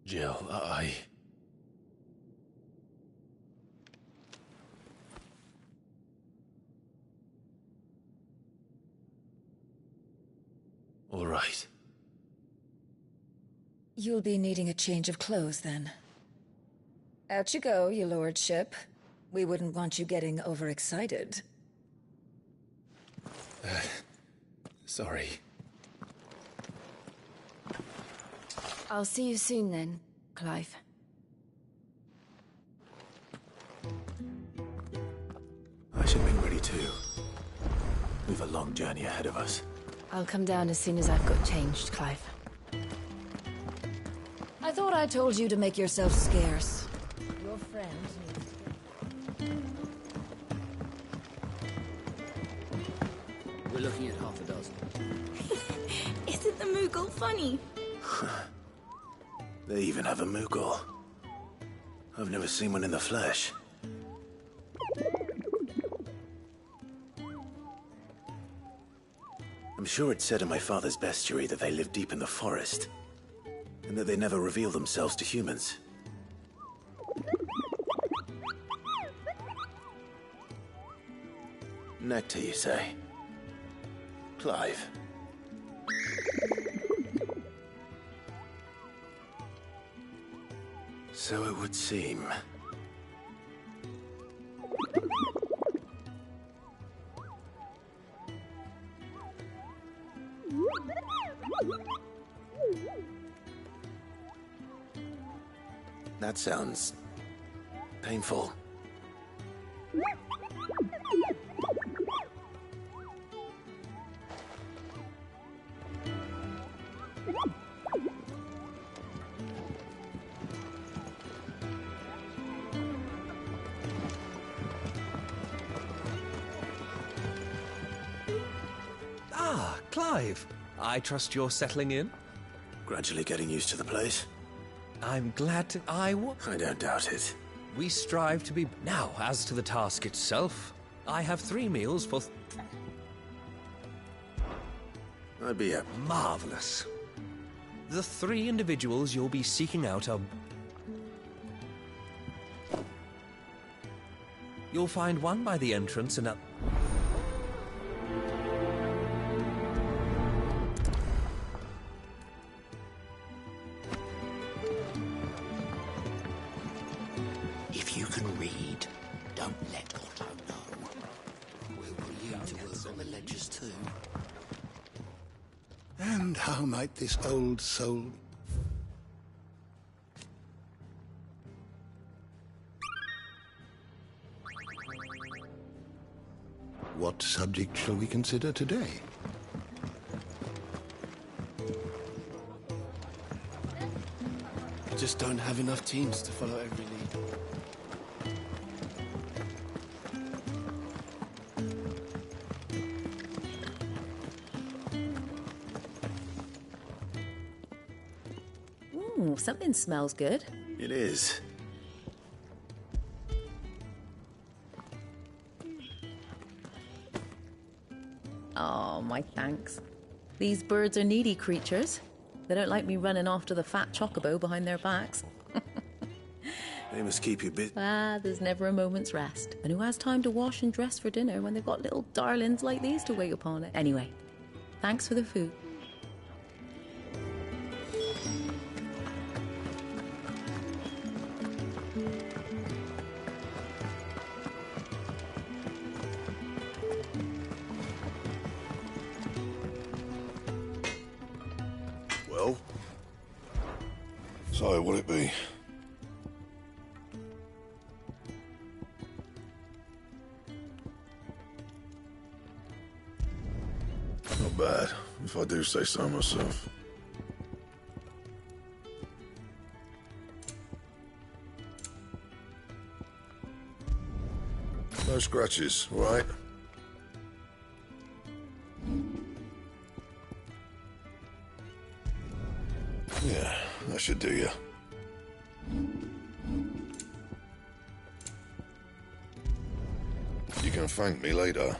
Jill, All right. You'll be needing a change of clothes, then. Out you go, your lordship. We wouldn't want you getting overexcited. Sorry. I'll see you soon then, Clive. I should be ready too. We've a long journey ahead of us. I'll come down as soon as I've got changed, Clive. I thought I told you to make yourself scarce. Your friend needs... We're looking at half a dozen. Isn't the Moogle funny? They even have a Moogle. I've never seen one in the flesh. I'm sure it said in my father's bestiary that they live deep in the forest, and that they never reveal themselves to humans. Nectar, you say? Clive. So it would seem. That sounds painful. Ah, Clive. I trust you're settling in? Gradually getting used to the place. I'm glad to... I don't doubt it. We strive to be... Now, as to the task itself, I have 3 meals for... I'd be a... Marvelous. The 3 individuals you'll be seeking out are... You'll find one by the entrance and... If you can read, don't let Otto know. We'll put you to work on the ledgers too. And how might this old soul... What subject shall we consider today? I just don't have enough teams to follow every lead. Ooh, something smells good. It is. Oh, my thanks. These birds are needy creatures. They don't like me running after the fat chocobo behind their backs. They must keep you busy. Ah, there's never a moment's rest. And who has time to wash and dress for dinner when they've got little darlings like these to wait upon it? Anyway, thanks for the food. Well? So, what'll it be? Not bad, if I do say so myself. No scratches, all right? Yeah, that should do you. You can thank me later.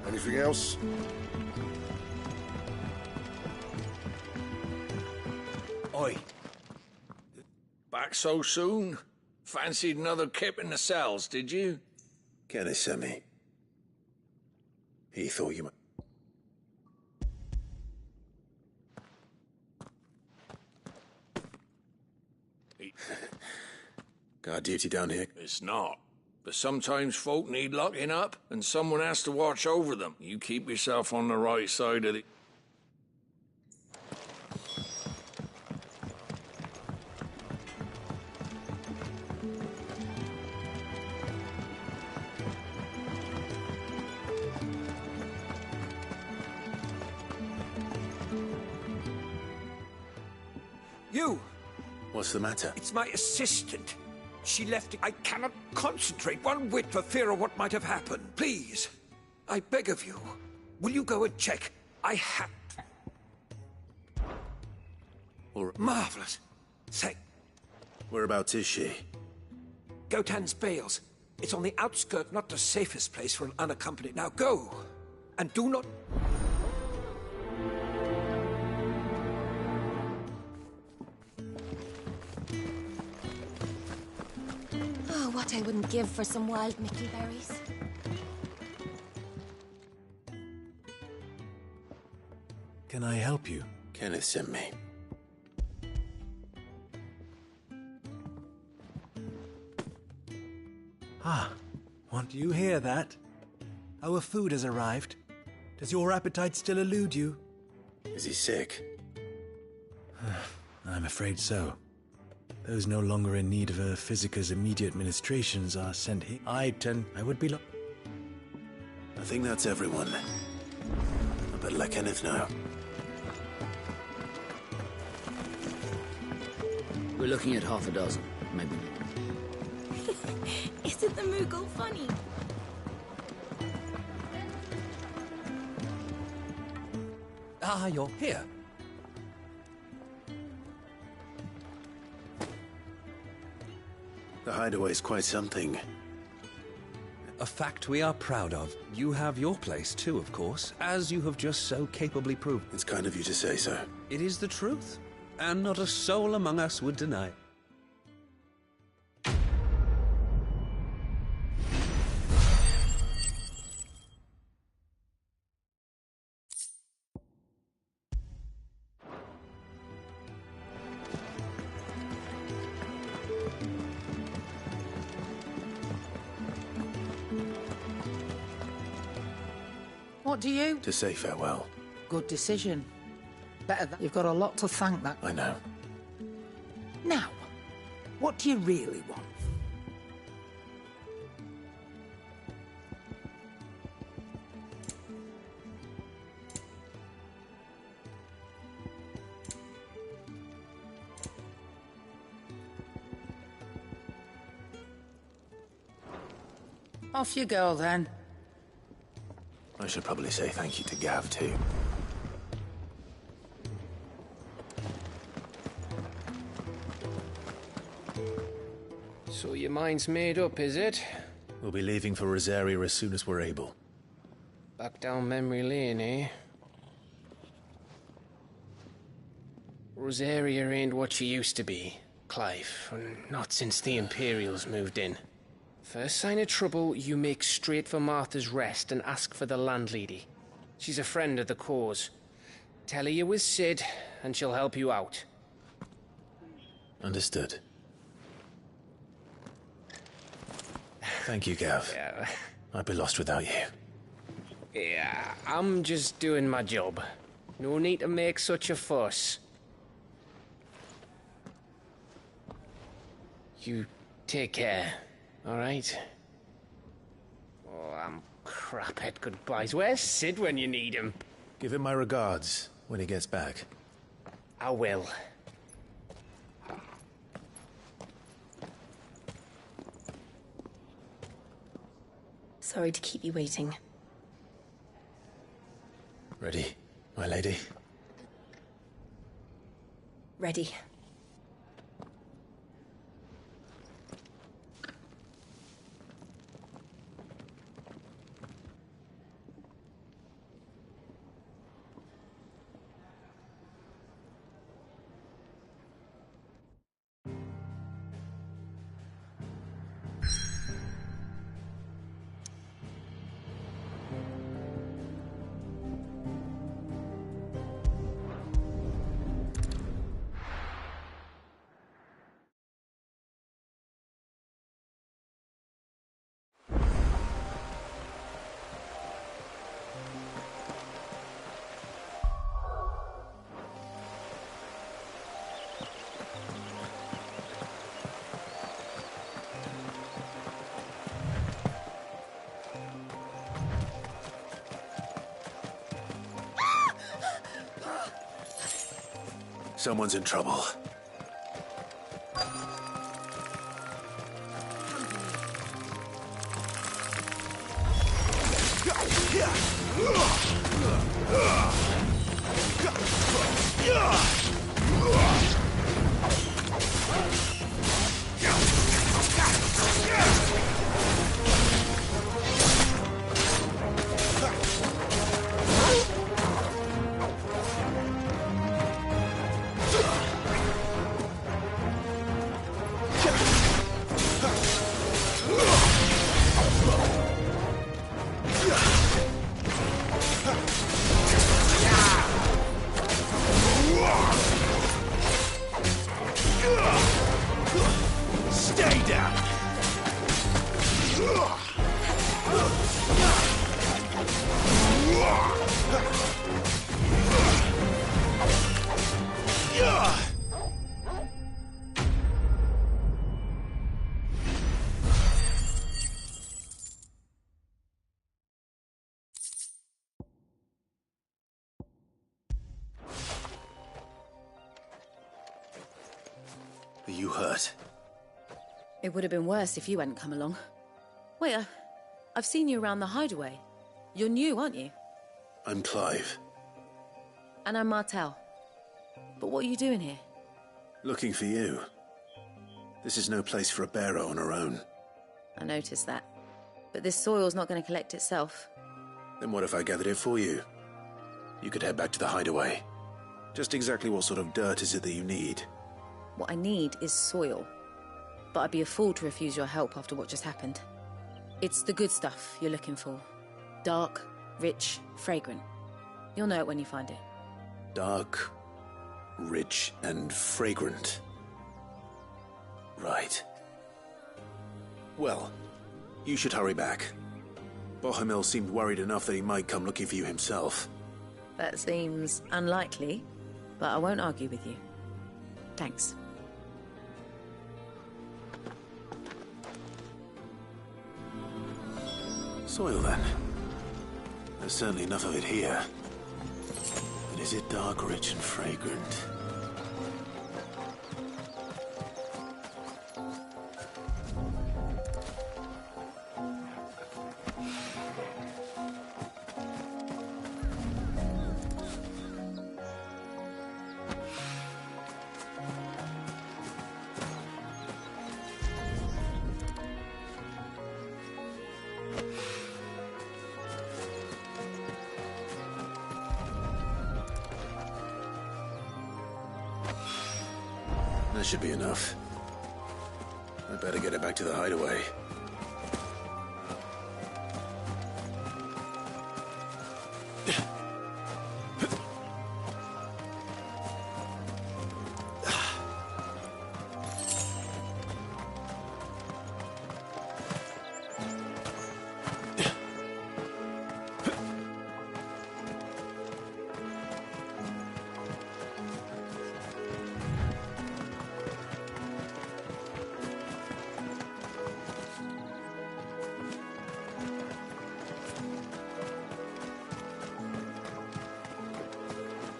Anything else? Oi. Back so soon? Fancied another kip in the cells, did you? Kenneth sent me. He thought you might... Guard duty down here. It's not. But sometimes folk need locking up, and someone has to watch over them. You keep yourself on the right side of the... You! What's the matter? It's my assistant. She left. I cannot concentrate one whit for fear of what might have happened. Please, I beg of you, will you go and check? I have... Marvelous. Say, Whereabouts is she? Gotan's Bales. It's on the outskirts, not the safest place for an unaccompanied. Now go, and do not... Oh, what I wouldn't give for some wild Mickey berries. Can I help you? Kenneth sent me. Ah, do you hear that? Our food has arrived. Does your appetite still elude you? Is he sick? I'm afraid so. Those no longer in need of a physicus immediate ministrations are sent here. I would be I think that's everyone. I better let Kenneth know. We're looking at half a dozen, maybe. Isn't the Moogle funny? Ah, you're here. The hideaway's quite something. A fact we are proud of. You have your place too, of course, as you have just so capably proved. It's kind of you to say so. It is the truth, and not a soul among us would deny it. What do you? To say farewell. Good decision. Better than... You've got a lot to thank that. I know. Now, what do you really want? Off you go, then. I should probably say thank you to Gav, too. So your mind's made up, is it? We'll be leaving for Rosaria as soon as we're able. Back down memory lane, eh? Rosaria ain't what she used to be, Clive. Not since the Imperials moved in. First sign of trouble, you make straight for Martha's Rest and ask for the landlady. She's a friend of the cause. Tell her you was Sid, and she'll help you out. Understood. Thank you, Gav. Yeah. I'd be lost without you. Yeah, I'm just doing my job. No need to make such a fuss. You take care. All right. Oh, I'm crap at goodbyes. Where's Sid when you need him? Give him my regards when he gets back. I will. Sorry to keep you waiting. Ready, my lady? Ready. Someone's in trouble. Are you hurt? It would have been worse if you hadn't come along. Wait, I've seen you around the hideaway. You're new, aren't you? I'm Clive. And I'm Martel. But what are you doing here? Looking for you. This is no place for a bearer on her own. I noticed that. But this soil's not going to collect itself. Then what if I gathered it for you? You could head back to the hideaway. Just exactly what sort of dirt is it that you need? What I need is soil. But I'd be a fool to refuse your help after what just happened. It's the good stuff you're looking for. Dark, rich, fragrant. You'll know it when you find it. Dark, rich, and fragrant. Right. Well, you should hurry back. Bohemil seemed worried enough that he might come looking for you himself. That seems unlikely, but I won't argue with you. Thanks. Soil, then. There's certainly enough of it here. But is it dark, rich, and fragrant? That should be enough. I better get it back to the hideaway.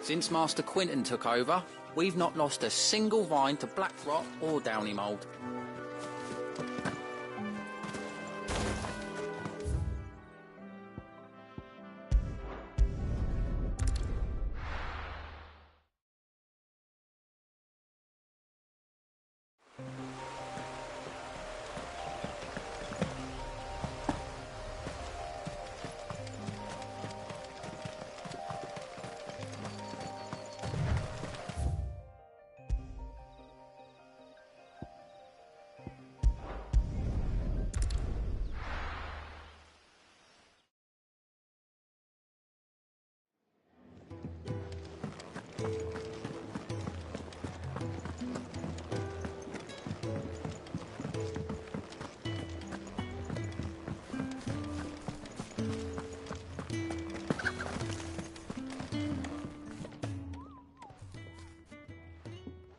Since Master Quinton took over, we've not lost a single vine to black rot or downy mould.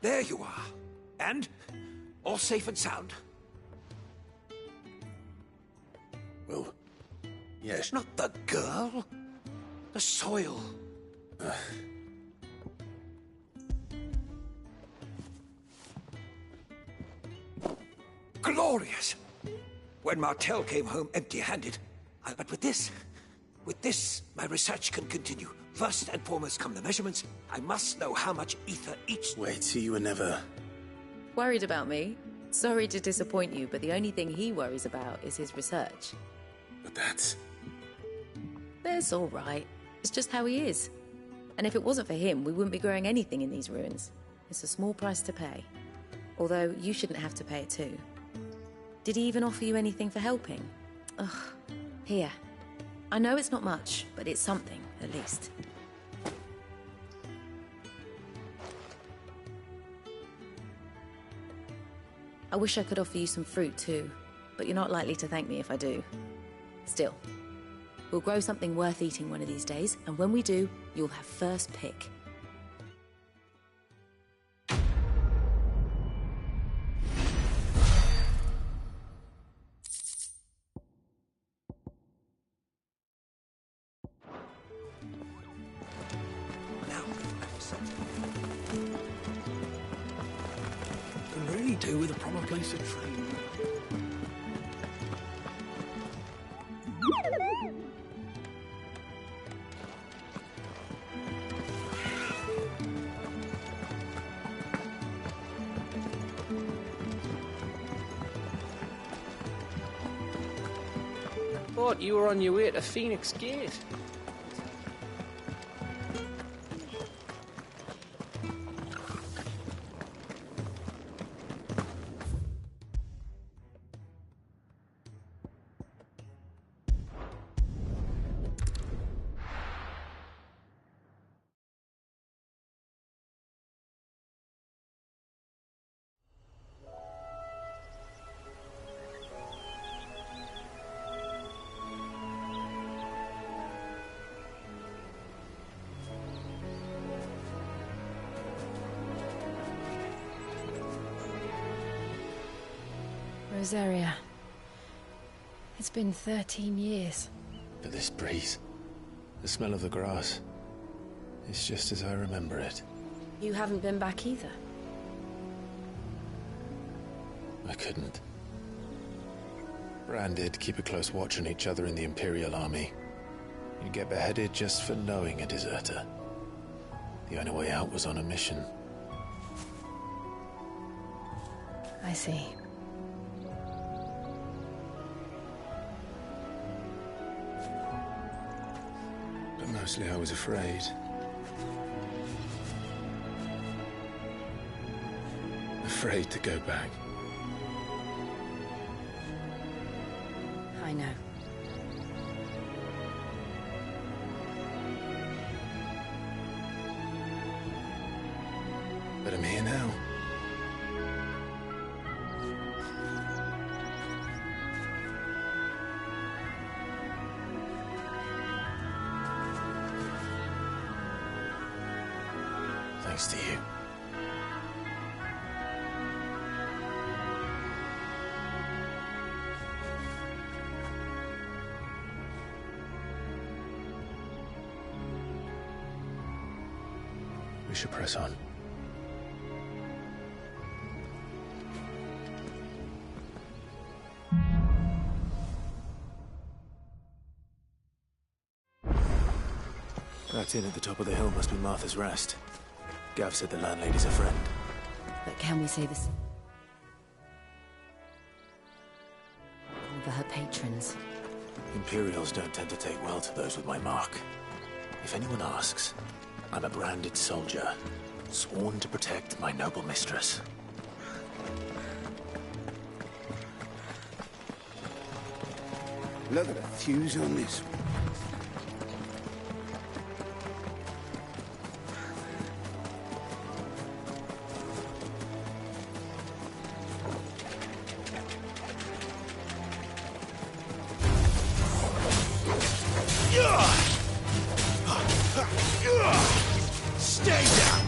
There you are. And? All safe and sound? Well, yes. Not the girl. The soil. glorious! When Martel came home empty-handed. But with this, my research can continue. First and foremost come the measurements. I must know how much ether each... Wait, so you were never... Worried about me? Sorry to disappoint you, but the only thing he worries about is his research. But that's... That's all right. It's just how he is. And if it wasn't for him, we wouldn't be growing anything in these ruins. It's a small price to pay. Although, you shouldn't have to pay it too. Did he even offer you anything for helping? Ugh. Here. I know it's not much, but it's something, at least. I wish I could offer you some fruit too, but you're not likely to thank me if I do. Still, we'll grow something worth eating one of these days, and when we do, you'll have first pick. Can really do with a proper place to train. Thought you were on your way to Phoenix Gate. Rosaria. It's been 13 years. But this breeze, the smell of the grass, it's just as I remember it. You haven't been back either. I couldn't. Bran did keep a close watch on each other in the Imperial Army. You'd get beheaded just for knowing a deserter. The only way out was on a mission. I see. But mostly I was afraid. Afraid to go back. I know. But I'm here now. Thanks to you. We should press on. That inn at the top of the hill must be Martha's Rest. Gav said the landlady's a friend. But can we say this? Over her patrons. Imperials don't tend to take well to those with my mark. If anyone asks, I'm a branded soldier, sworn to protect my noble mistress. Look at the fuse on this. Stay down!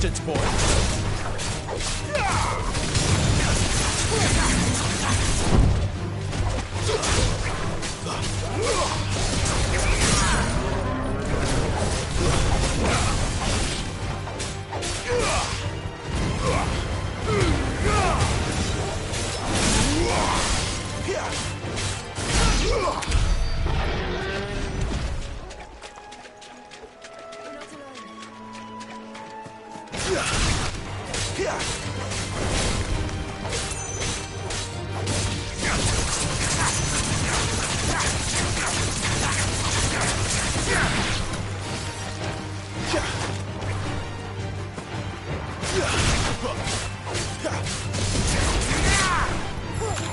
distance, boy!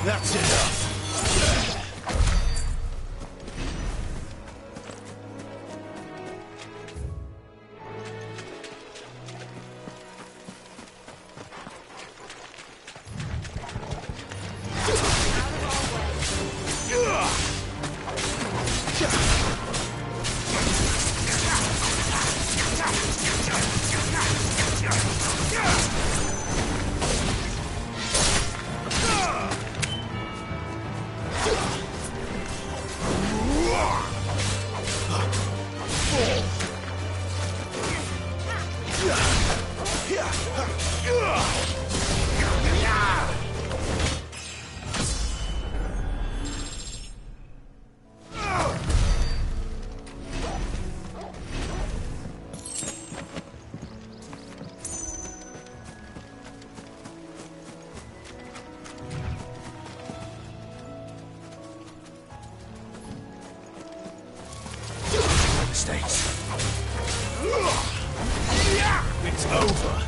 That's enough. It's over.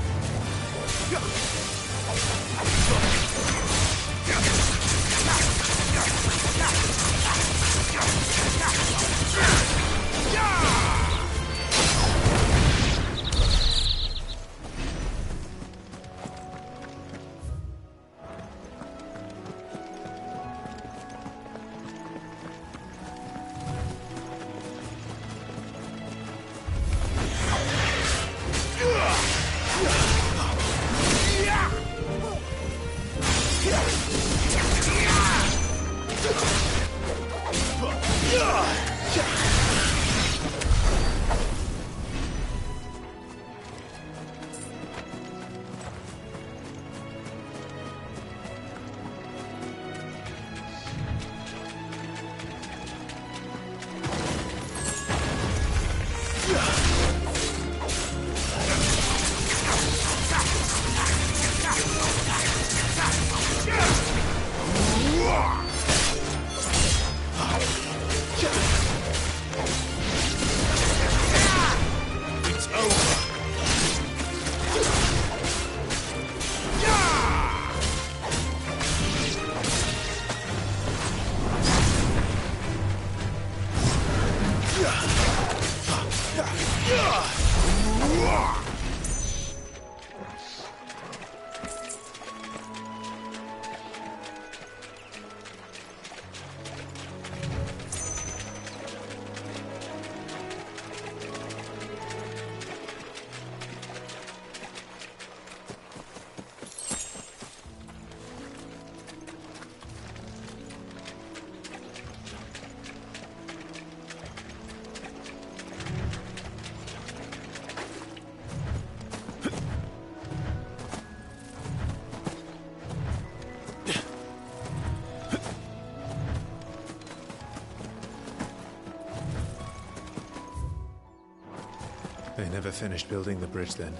They never finished building the bridge then.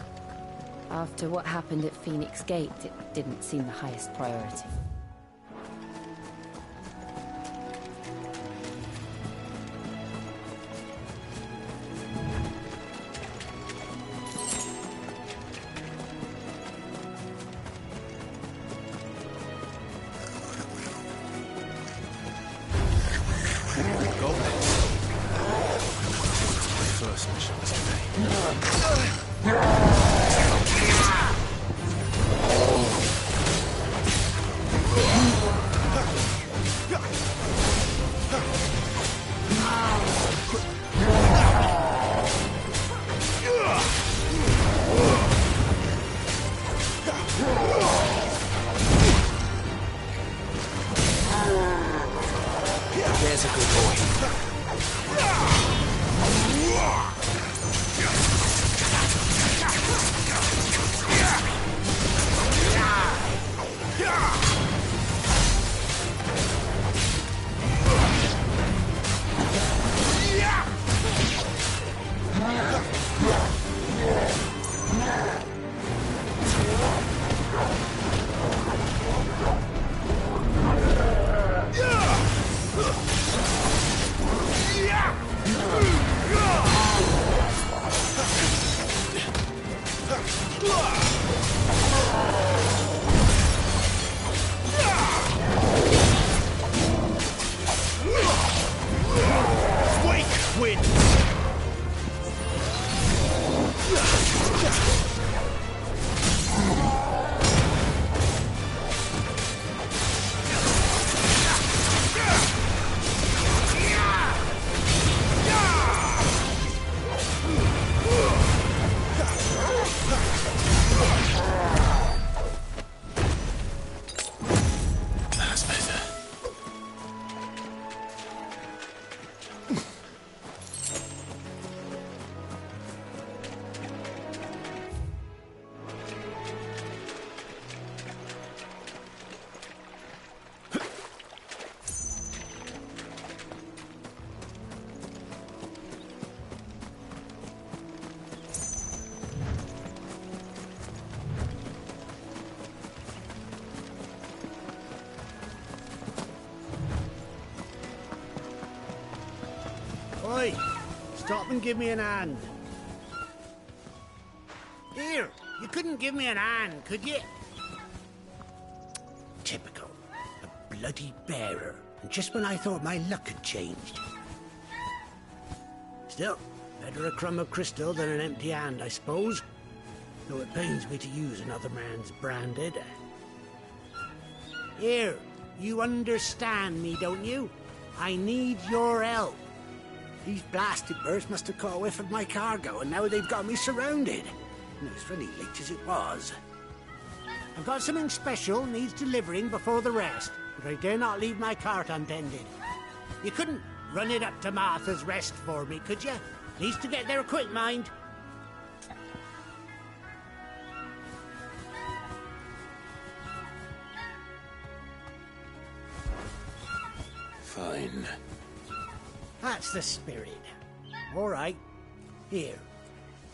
After what happened at Phoenix Gate, it didn't seem the highest priority. There's a good boy. That's better. Oi! Stop and give me an hand. Here, you couldn't give me an hand, could you? Typical. A bloody bearer. And just when I thought my luck had changed. Still, better a crumb of crystal than an empty hand, I suppose. Though it pains me to use another man's branded. Here, you understand me, don't you? I need your help. These blasted birds must have caught a whiff of my cargo, and now they've got me surrounded. And it was really late as it was. I've got something special needs delivering before the rest, but I dare not leave my cart untended. You couldn't run it up to Martha's Rest for me, could you? Needs to get there quick, mind. Fine. That's the spirit. All right. Here.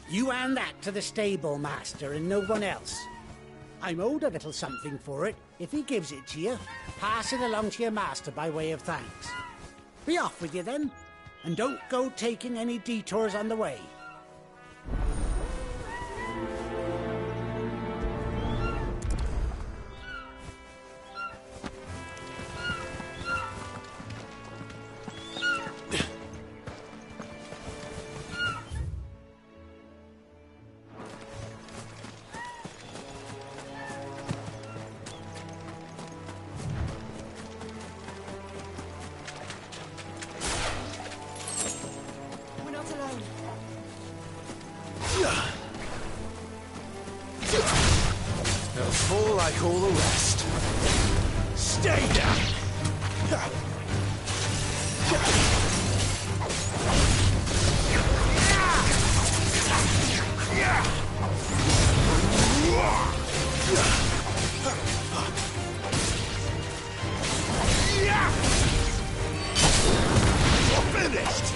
You hand that to the stable master and no one else. I'm owed a little something for it. If he gives it to you, pass it along to your master by way of thanks. Be off with you then, and don't go taking any detours on the way. They'll fall like all the rest. Stay down! You're finished!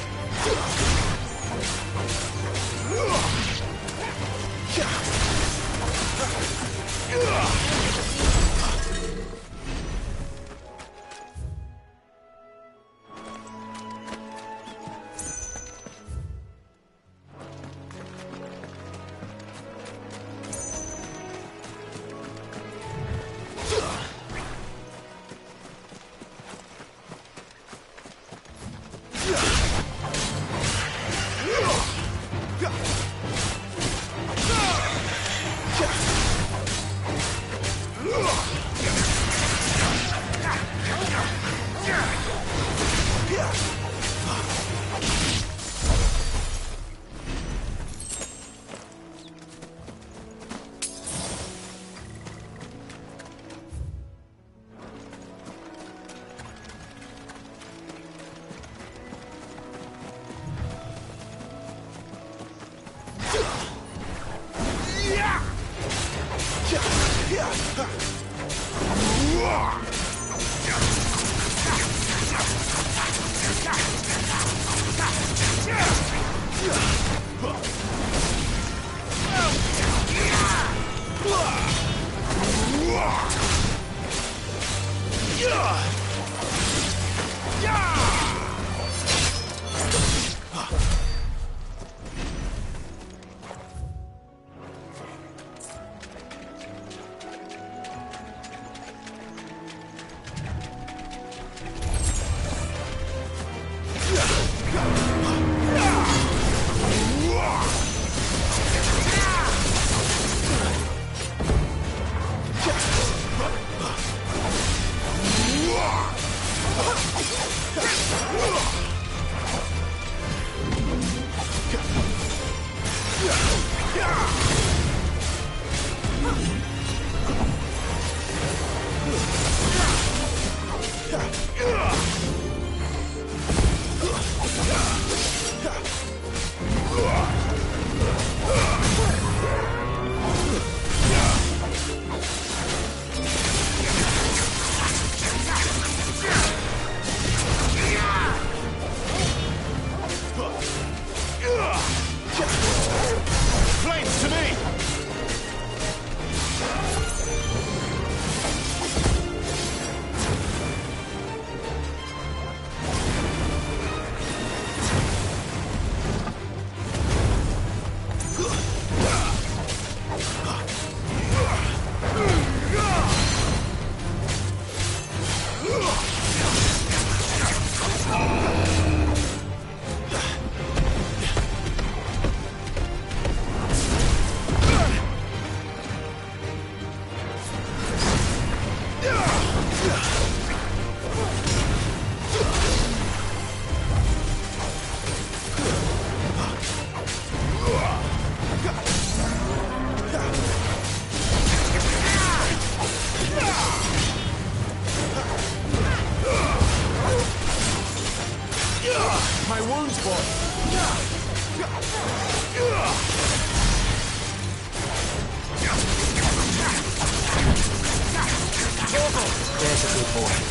There's a good boy.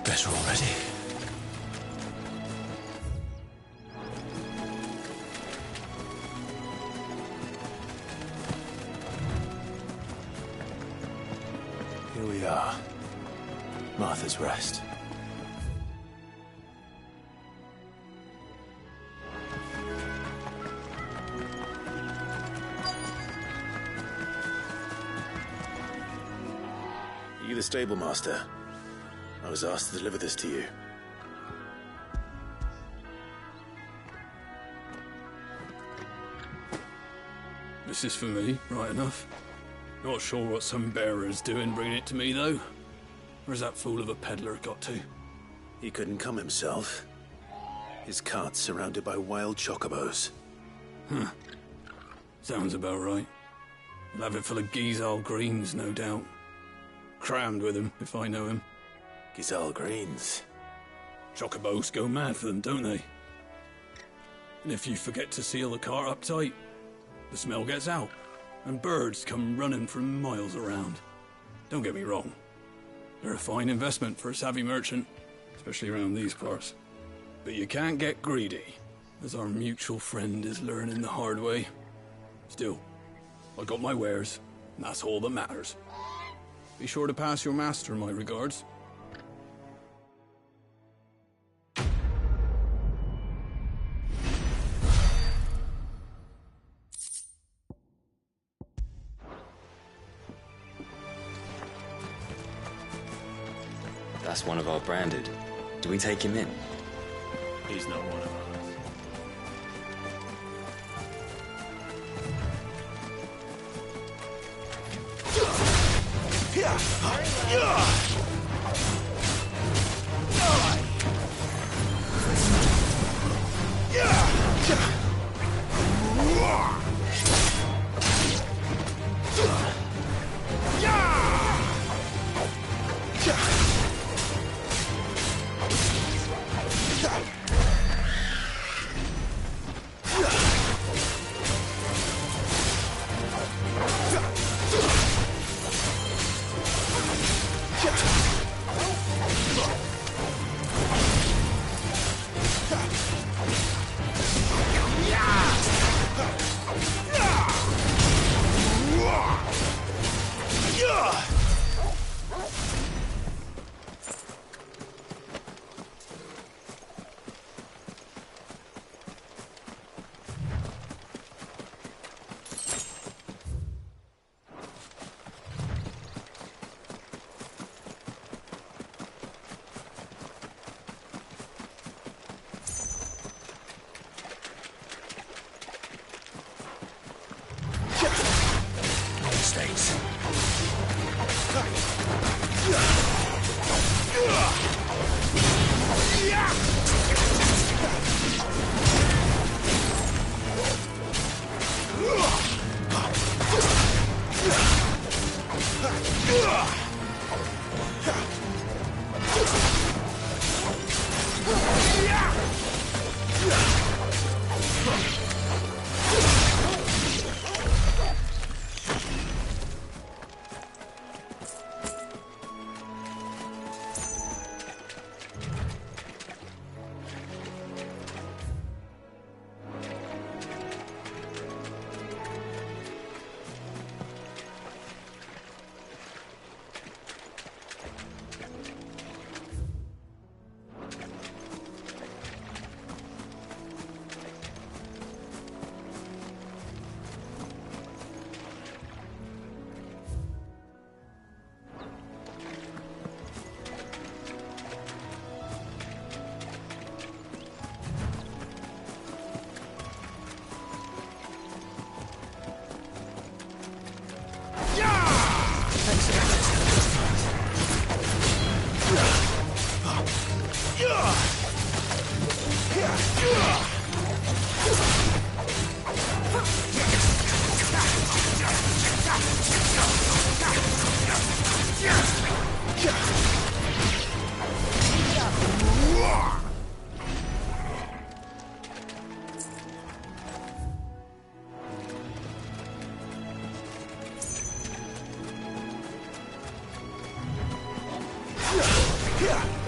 Better already. Here we are. Martha's Rest. You the stable master? I was asked to deliver this to you. This is for me, right enough. Not sure what some bearer's doing bringing it to me, though. Where's that fool of a peddler got to? He couldn't come himself. His cart's surrounded by wild chocobos. Huh. Sounds about right. He'll have it full of Gizal greens, no doubt. Crammed with him, if I know him. Gizal greens? Chocobos go mad for them, don't they? And if you forget to seal the cart up tight, the smell gets out, and birds come running from miles around. Don't get me wrong. They're a fine investment for a savvy merchant, especially around these parts. But you can't get greedy, as our mutual friend is learning the hard way. Still, I got my wares, and that's all that matters. Be sure to pass your master my regards. That's one of our branded. Do we take him in? He's not one of ours.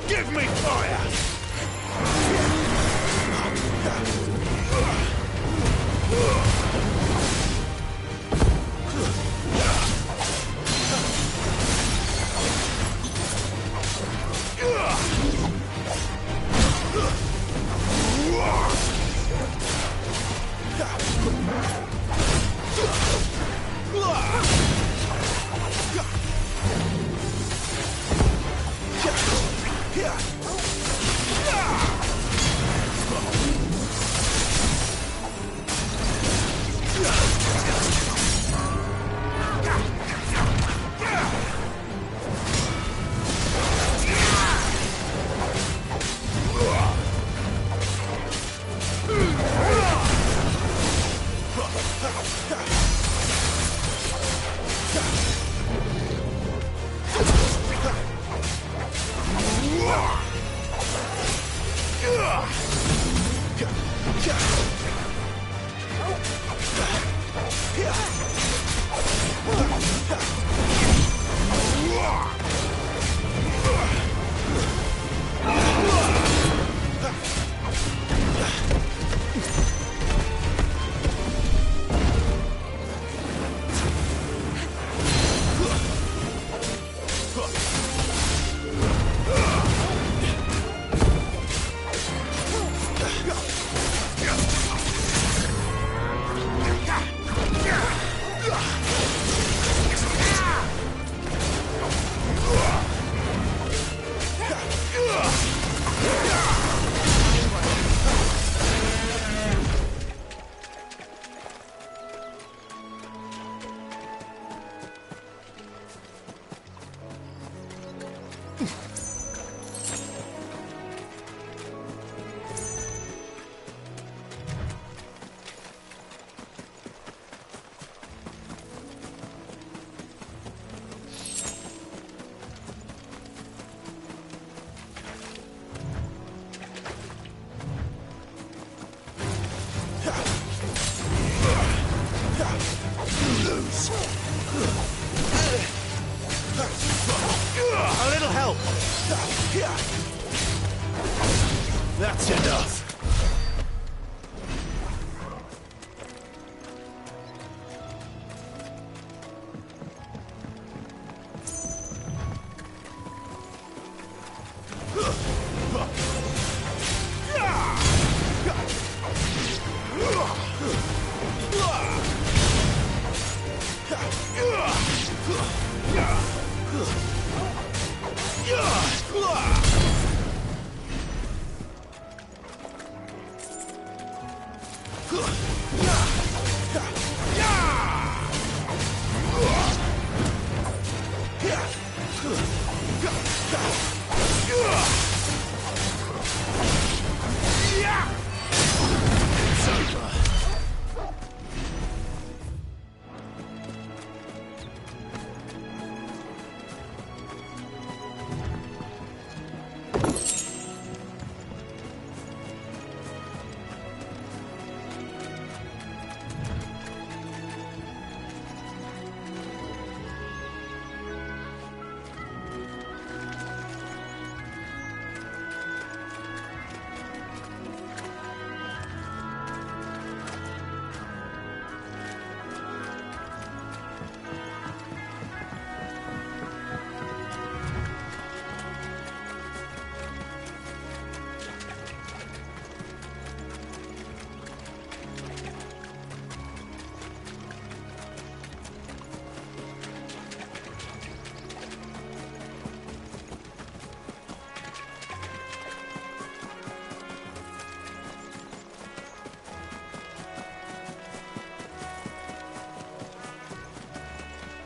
Give me fire! A little help. That's enough.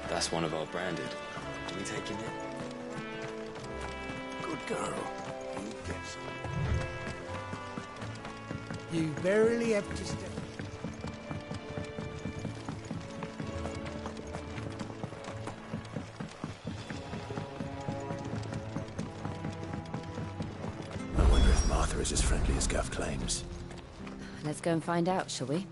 That's one of our branded. Do we take him in? girl. You get some. You barely have to step. I wonder if Martha is as friendly as Gav claims. Let's go and find out, shall we?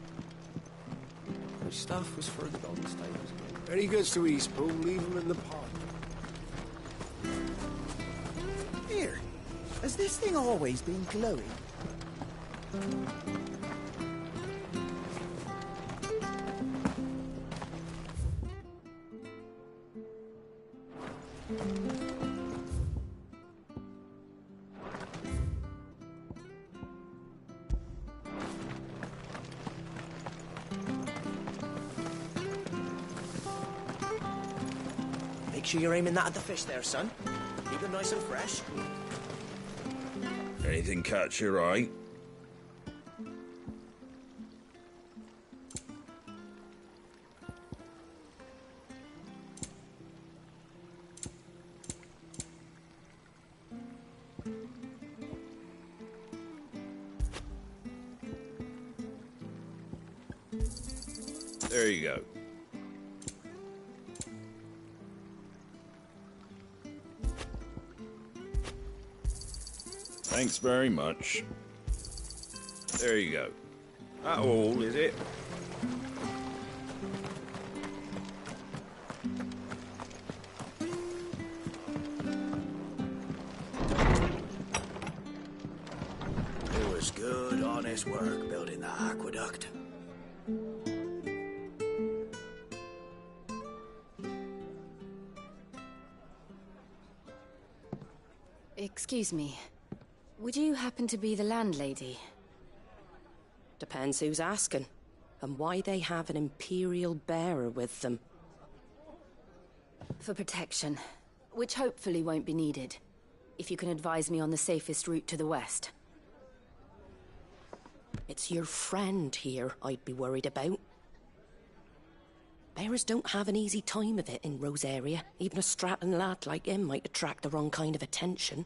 Which stuff was for the golden stables? Very good to Eastpool. Leave him in the pot. Here, has this thing always been glowing? Make sure you're aiming that at the fish there, son. Keep them nice and fresh. Anything catch your eye? There you go. Thanks very much. There you go. That all, is it? It was good, honest work building that aqueduct. Excuse me. Would you happen to be the landlady? Depends who's asking, and why they have an Imperial bearer with them. For protection, which hopefully won't be needed. If you can advise me on the safest route to the west. It's your friend here I'd be worried about. Bearers don't have an easy time of it in Rose area. Even a Stratton lad like him might attract the wrong kind of attention.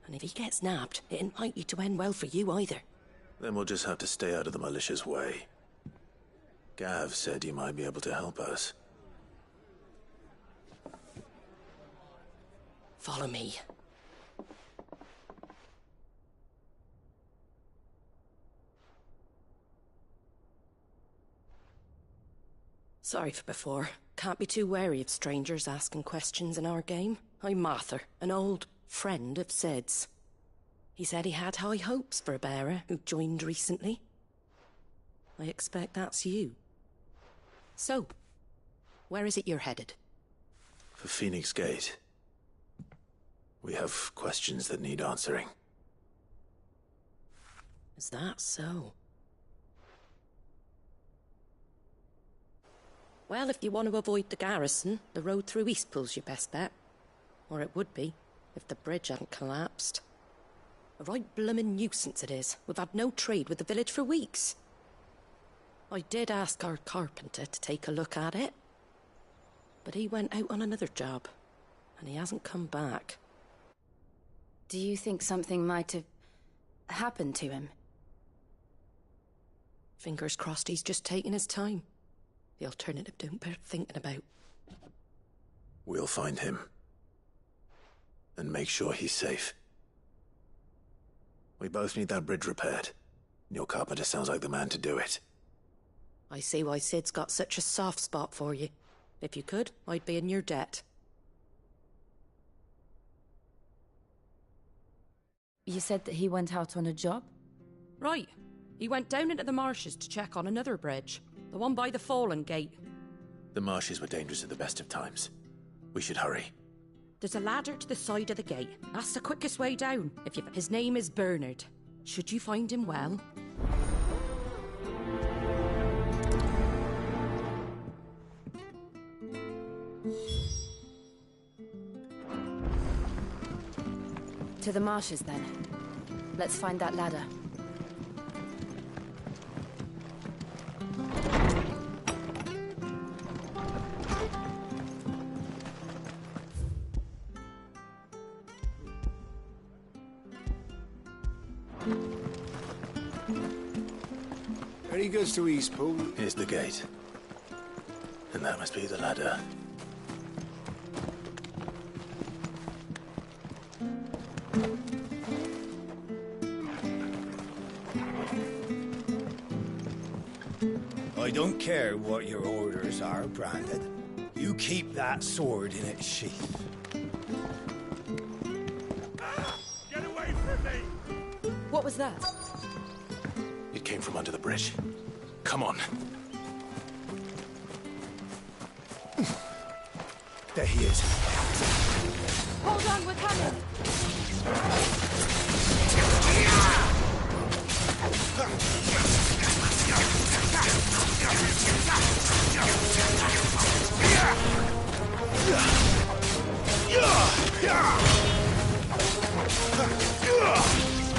And if he gets nabbed, it ain't likely to end well for you either. Then we'll just have to stay out of the malicious way. Gav said you might be able to help us. Follow me. Sorry for before. Can't be too wary of strangers asking questions in our game. I'm Martha, an old friend of Sid's. He said he had high hopes for a bearer who joined recently. I expect that's you. So, where is it you're headed? For Phoenix Gate. We have questions that need answering. Is that so? Well, if you want to avoid the garrison, the road through Eastpool's your best bet. Or it would be, if the bridge hadn't collapsed. A right bloomin' nuisance it is. We've had no trade with the village for weeks. I did ask our carpenter to take a look at it. But he went out on another job, and he hasn't come back. Do you think something might have happened to him? Fingers crossed he's just taking his time. The alternative don't bear thinking about. We'll find him. And make sure he's safe. We both need that bridge repaired. Your carpenter sounds like the man to do it. I see why Sid's got such a soft spot for you. If you could, I'd be in your debt. You said that he went out on a job? Right. He went down into the marshes to check on another bridge. The one by the Fallen Gate. The marshes were dangerous at the best of times. We should hurry. There's a ladder to the side of the gate. That's the quickest way down. His name is Bernard. Should you find him well? To the marshes, then. Let's find that ladder. Very good to Eastpool. Here's the gate. And that must be the ladder. I don't care what your orders are, Brandon. You keep that sword in its sheath. Get away from me! What was that? It came from under the bridge. Come on. There he is. Hold on, we're coming!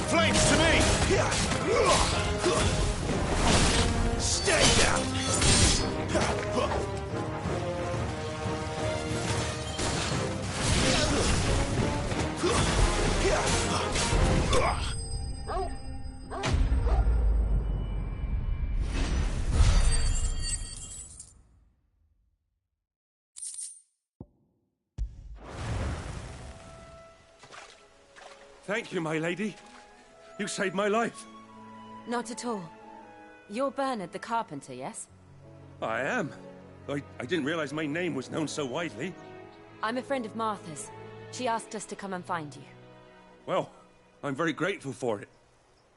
Flames to me! Stay down! Thank you, my lady. You saved my life. Not at all. You're Bernard the carpenter, yes? I am. I didn't realize my name was known so widely. I'm a friend of Martha's. She asked us to come and find you. Well, I'm very grateful for it.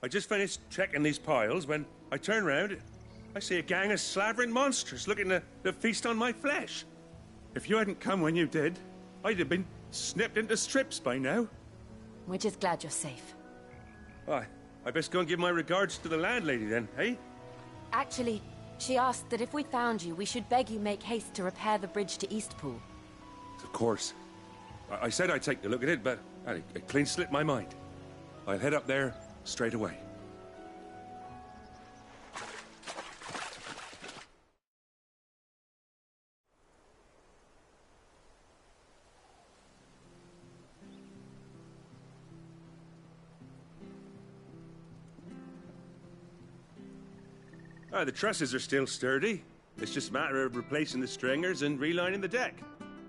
I just finished checking these piles when I turn round. I see a gang of slavering monsters looking to feast on my flesh. If you hadn't come when you did, I'd have been snipped into strips by now. We're just glad you're safe. I best go and give my regards to the landlady then, eh? Actually, she asked that if we found you, we should beg you make haste to repair the bridge to Eastpool. Of course. I said I'd take a look at it, but it clean slipped my mind. I'll head up there straight away. The trusses are still sturdy. It's just a matter of replacing the stringers and relining the deck.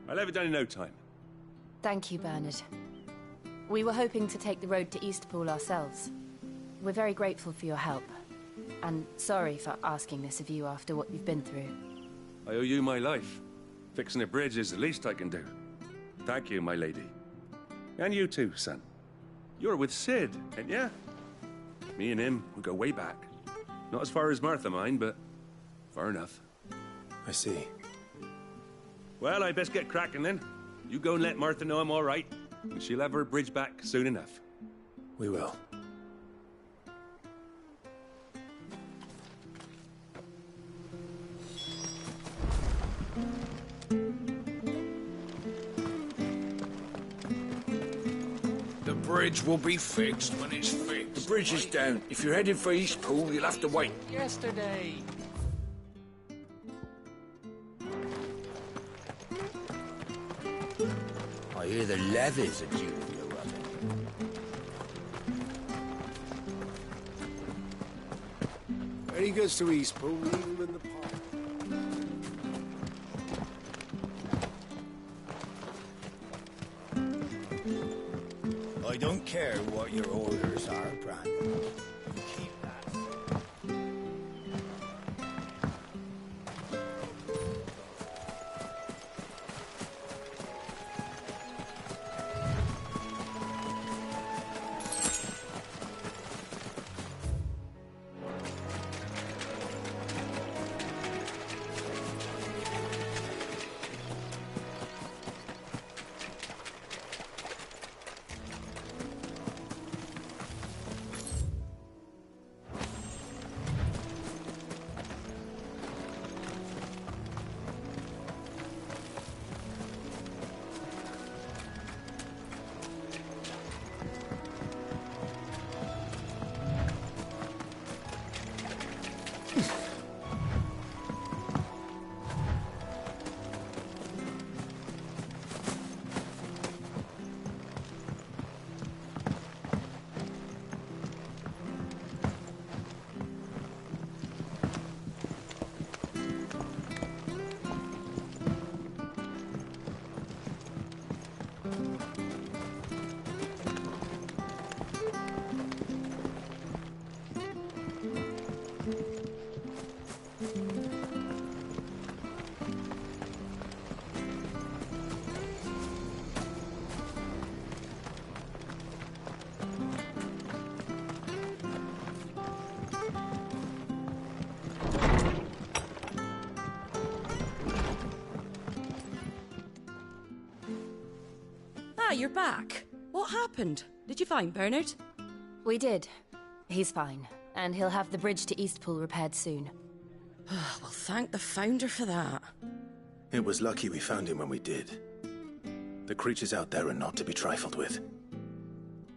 I'll have it done in no time. Thank you, Bernard. We were hoping to take the road to Eastpool ourselves. We're very grateful for your help. And sorry for asking this of you after what you've been through. I owe you my life. Fixing a bridge is the least I can do. Thank you, my lady. And you too, son. You're with Sid, ain't ya? Me and him, we go way back. Not as far as Martha, mind, but far enough. I see. Well, I best get cracking then. You go and let Martha know I'm all right, and she'll have her bridge back soon enough. We will. The bridge will be fixed when it's fixed. The bridge is down. If you're headed for Eastpool, you'll have to wait. Yesterday. I hear the levies are due to go up. Very good to Eastpool, leave them in the park. I don't care what your orders are, Brandon. Keep that. Ah, you're back. What happened? Did you find Bernard? We did. He's fine, and he'll have the bridge to Eastpool repaired soon. Well, thank the Founder for that. It was lucky we found him when we did. The creatures out there are not to be trifled with.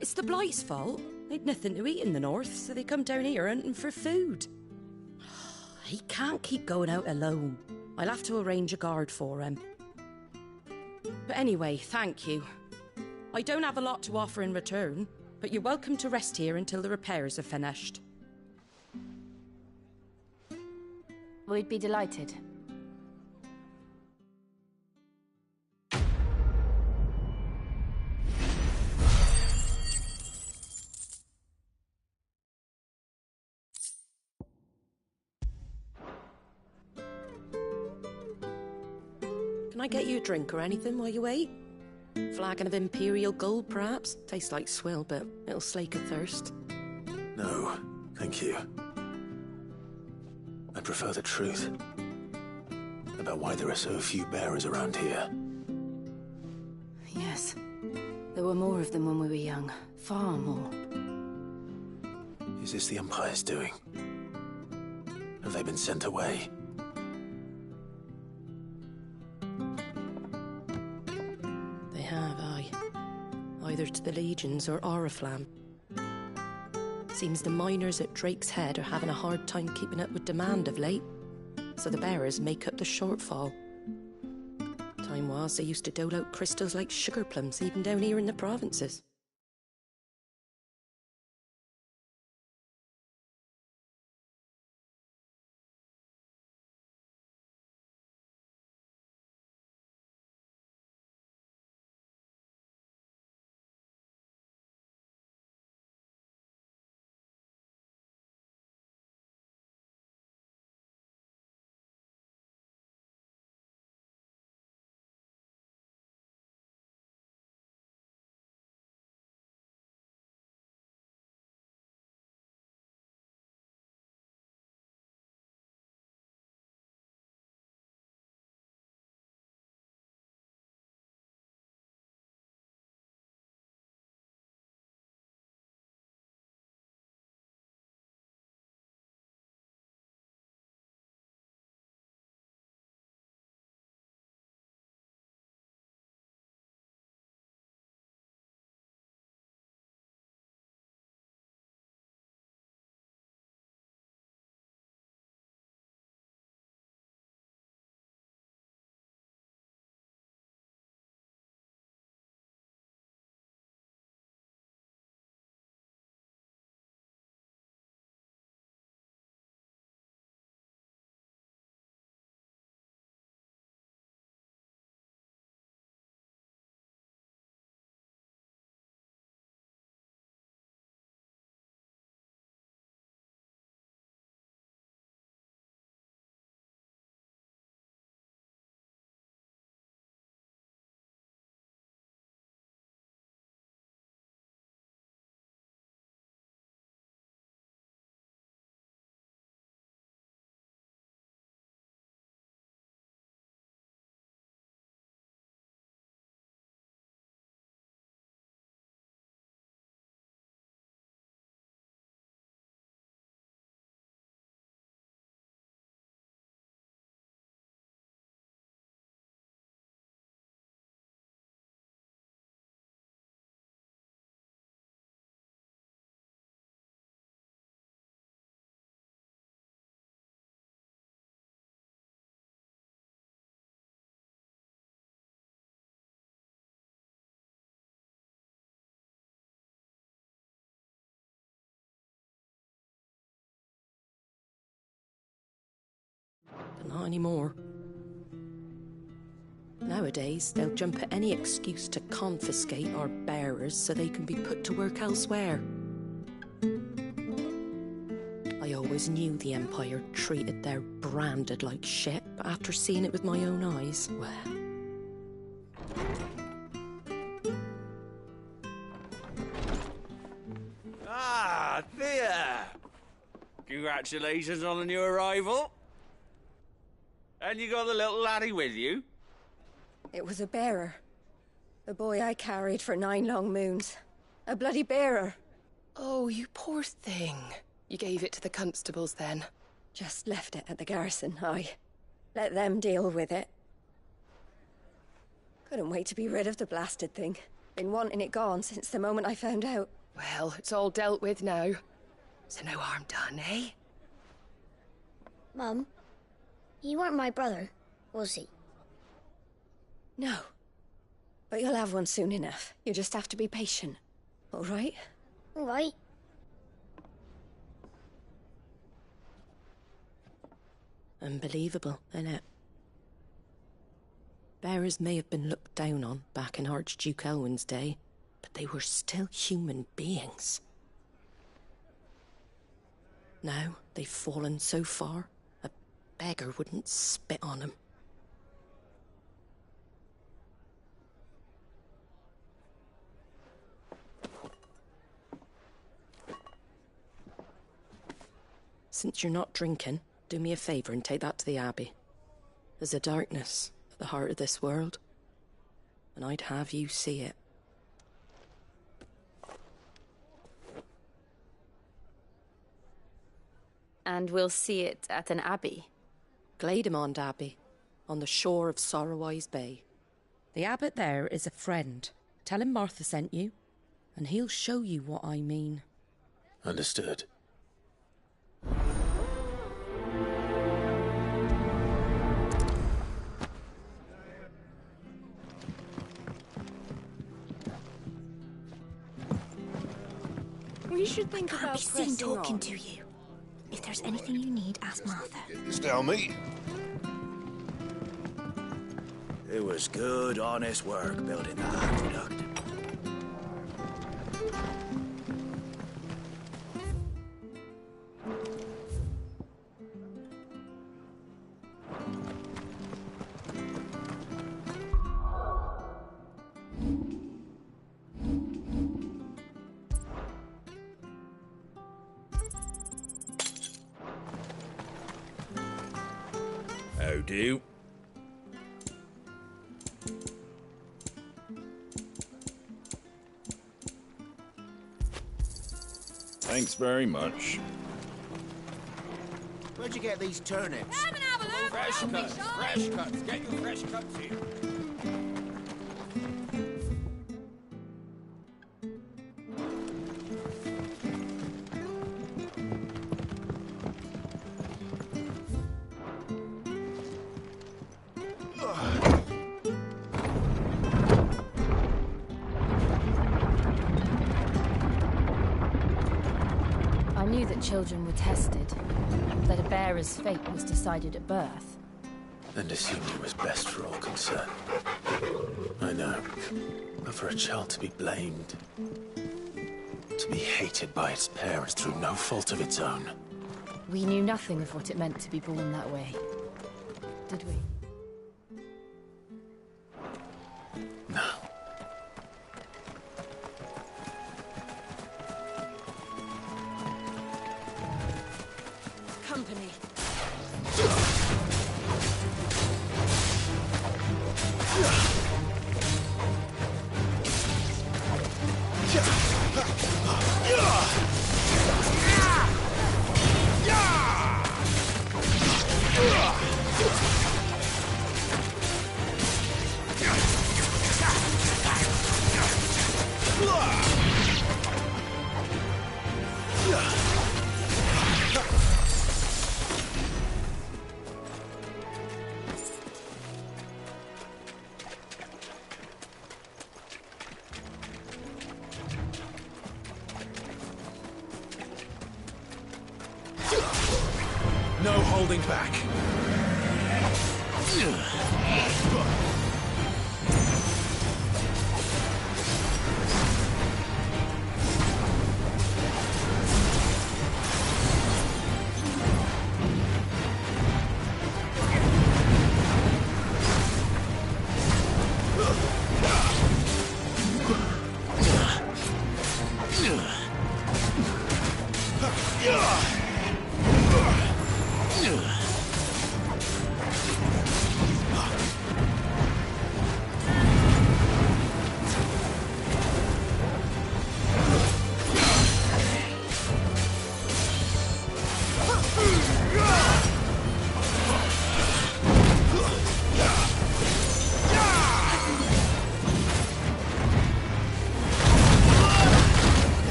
It's the Blight's fault. They'd nothing to eat in the north, so they come down here hunting for food. He can't keep going out alone. I'll have to arrange a guard for him. But anyway, thank you. I don't have a lot to offer in return, but you're welcome to rest here until the repairs are finished. We'd be delighted. Can I get you a drink or anything while you wait? Flagon of Imperial Gold, perhaps? Tastes like swill, but it'll slake a thirst. No, thank you. I prefer the truth about why there are so few bearers around here. Yes. There were more of them when we were young. Far more. Is this the Empire's doing? Have they been sent away? They have, aye. Either to the Legions or Oriflamme. Seems the miners at Drake's Head are having a hard time keeping up with demand of late, so the bearers make up the shortfall. Time was they used to dole out crystals like sugar plums even down here in the provinces. But not anymore. Nowadays, they'll jump at any excuse to confiscate our bearers so they can be put to work elsewhere. I always knew the Empire treated their branded like shit, but after seeing it with my own eyes, well... Ah, Thea! Congratulations on the new arrival. And you got the little laddie with you? It was a bearer. The boy I carried for 9 long moons. A bloody bearer. Oh, you poor thing. You gave it to the constables then? Just left it at the garrison, I. Let them deal with it. Couldn't wait to be rid of the blasted thing. Been wanting it gone since the moment I found out. Well, it's all dealt with now. So no harm done, eh? Mum, he weren't my brother, was he? No. But you'll have one soon enough. You just have to be patient. All right? All right. Unbelievable, innit? Bearers may have been looked down on back in Archduke Elwin's day, but they were still human beings. Now they've fallen so far, a beggar wouldn't spit on them. Since you're not drinking, do me a favour and take that to the Abbey. There's a darkness at the heart of this world, and I'd have you see it. And we'll see it at an abbey? Glademond Abbey, on the shore of Sorrowise Bay. The abbot there is a friend. Tell him Martha sent you, and he'll show you what I mean. Understood. We should think about be seen talking to you. If there's anything you need, ask Martha. It's down me. It was good, honest work building that aqueduct. How do? Thanks very much. Where'd you get these turnips? Come and have a look. Fresh cuts, fresh cuts. Get your fresh cuts here. I knew that children were tested, that a bearer's fate was decided at birth. And assumed it was best for all concerned. I know. But for a child to be blamed, to be hated by its parents through no fault of its own. We knew nothing of what it meant to be born that way, did we? No. Company. No holding back.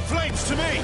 Flames to me!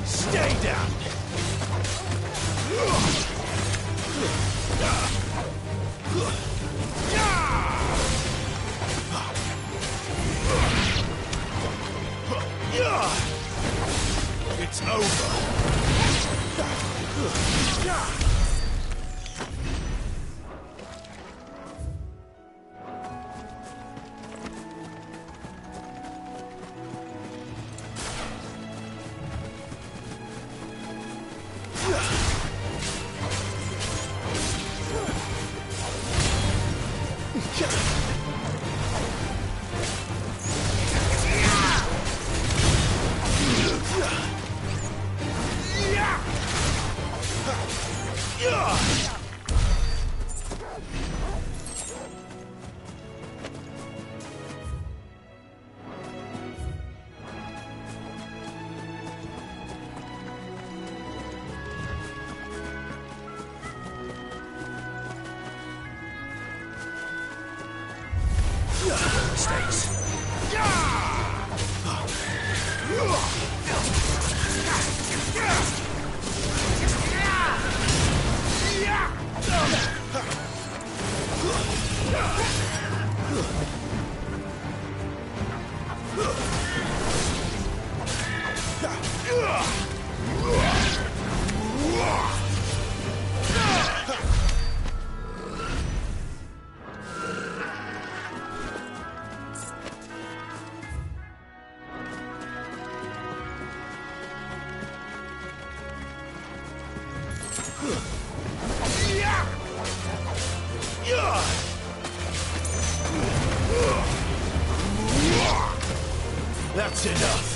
Stay down! It's over! Mistakes. That's enough.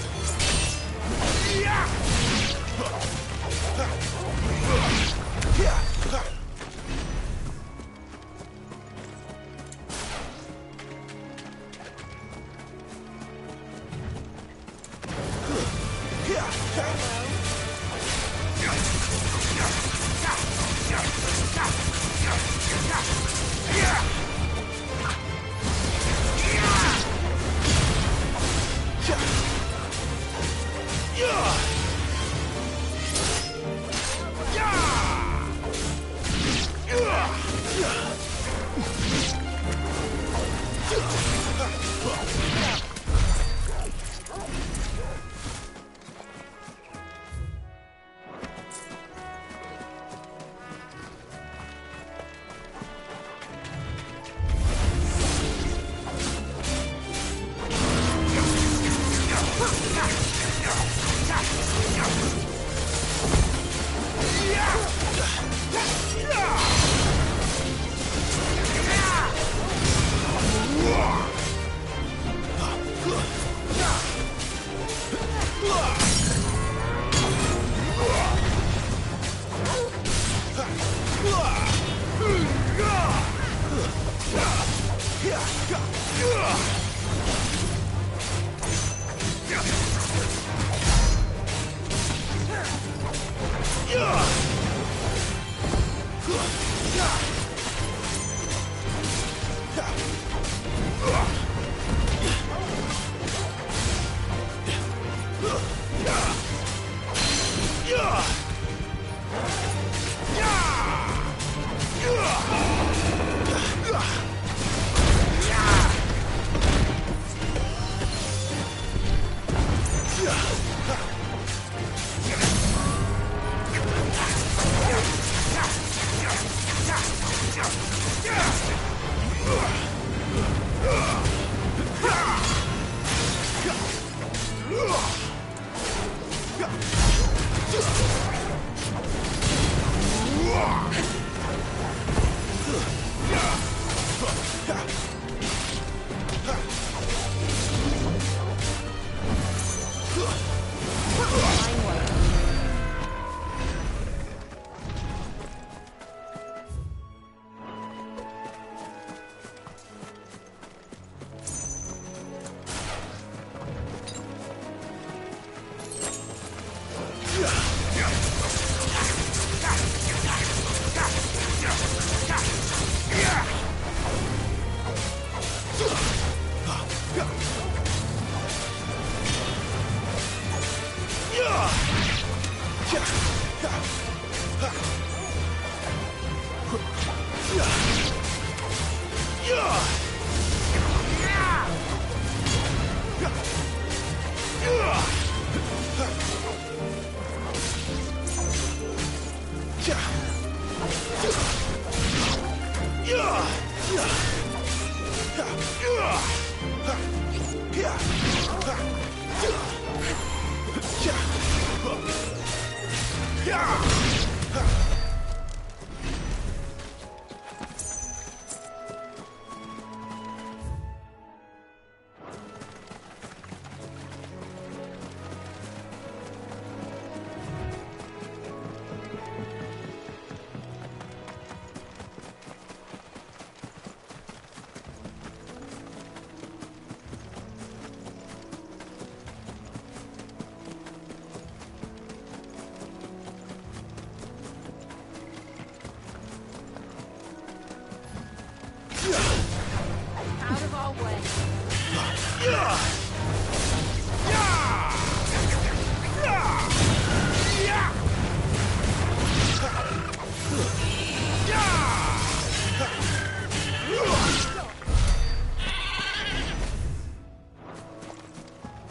Out of our way.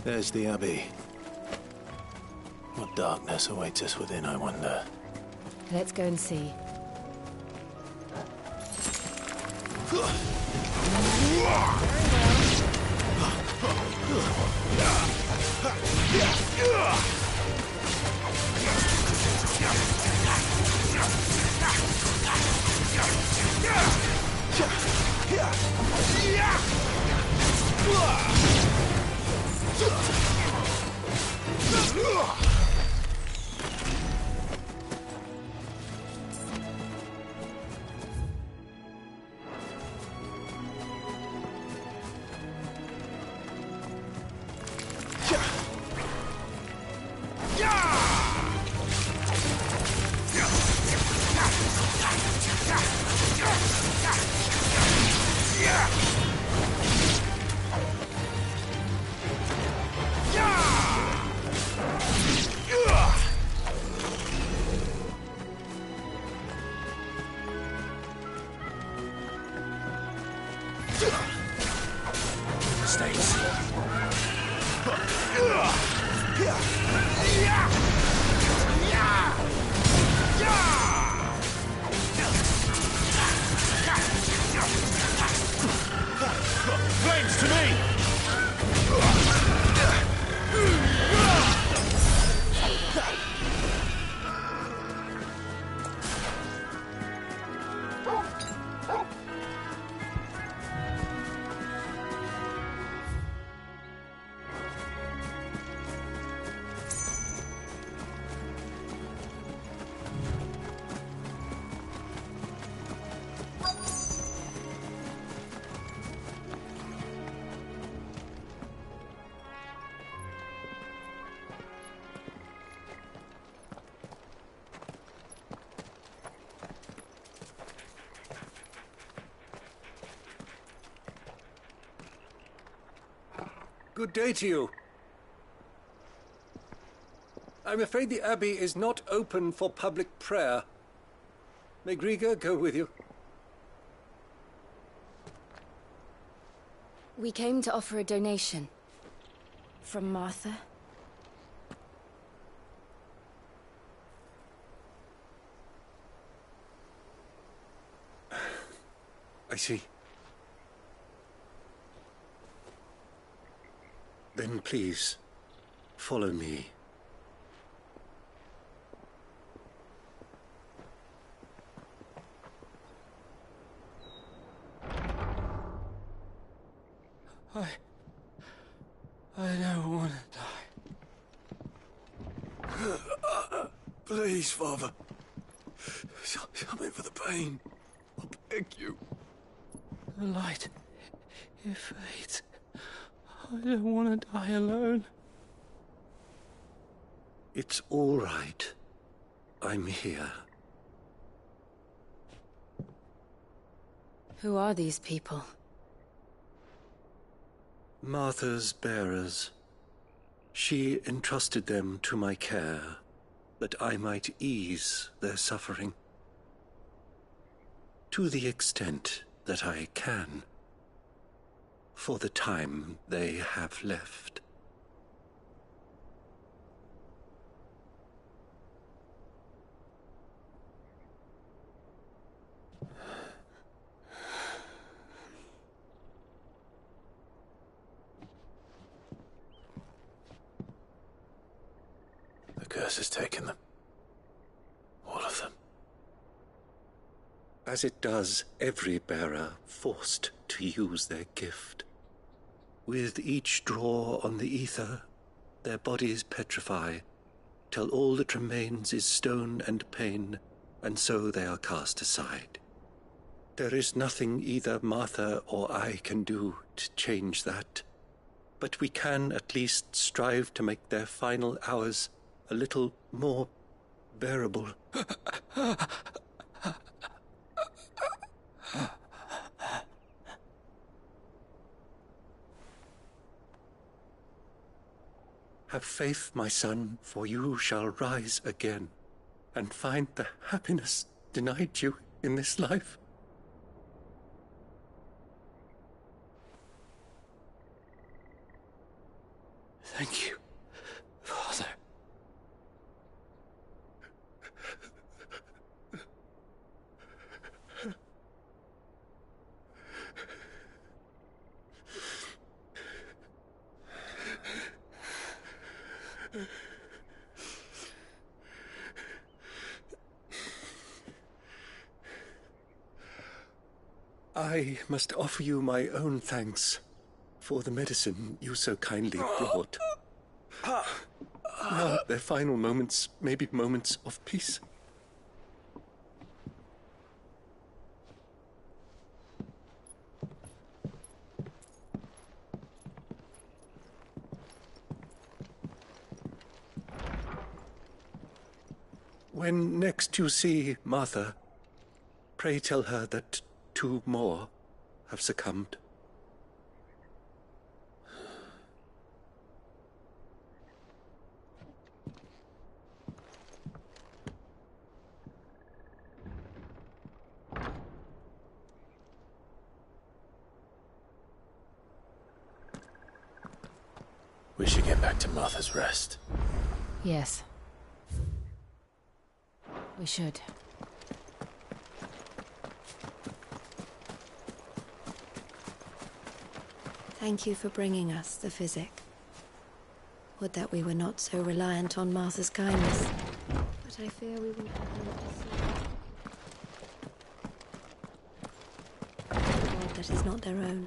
There's the Abbey. What darkness awaits us within, I wonder? Let's go and see. Good day to you. I'm afraid the Abbey is not open for public prayer. May Griga go with you? We came to offer a donation. From Martha. I see. Then please, follow me. I don't want to die. Please, Father. Help me for the pain. I beg you. The light, it fades. I don't want to die alone. It's all right. I'm here. Who are these people? Martha's bearers. She entrusted them to my care, that I might ease their suffering. To the extent that I can. For the time they have left. The curse has taken them. All of them. As it does every bearer forced to use their gift. With each draw on the ether, their bodies petrify, till all that remains is stone and pain, and so they are cast aside. There is nothing either Martha or I can do to change that, but we can at least strive to make their final hours a little more bearable. Have faith, my son, for you shall rise again, and find the happiness denied you in this life. Thank you, Father. I must offer you my own thanks for the medicine you so kindly brought. Now, their final moments may be moments of peace. When next you see Martha, pray tell her that 2 more have succumbed. We should get back to Martha's Rest. Yes. We should. Thank you for bringing us the physic. Would that we were not so reliant on Martha's kindness. But I fear we will live to see a world that is not their own.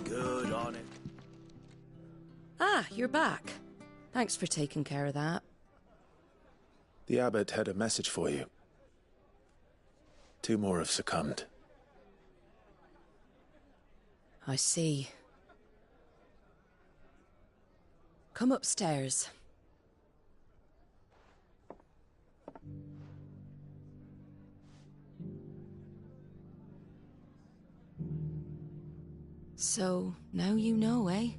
Good on it. Ah, you're back. Thanks for taking care of that. The abbot had a message for you. 2 more have succumbed. I see. Come upstairs. So, now you know, eh?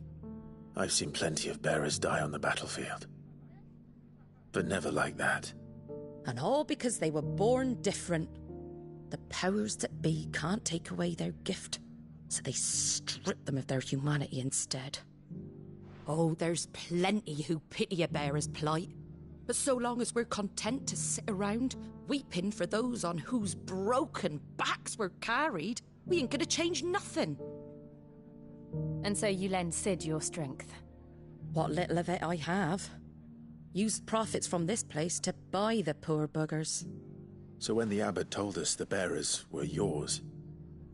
I've seen plenty of bearers die on the battlefield. But never like that. And all because they were born different. The powers that be can't take away their gift, so they strip them of their humanity instead. Oh, there's plenty who pity a bearer's plight. But so long as we're content to sit around, weeping for those on whose broken backs we're carried, we ain't gonna change nothing. And so you lend Sid your strength? What little of it I have. Used profits from this place to buy the poor buggers. So when the abbot told us the bearers were yours...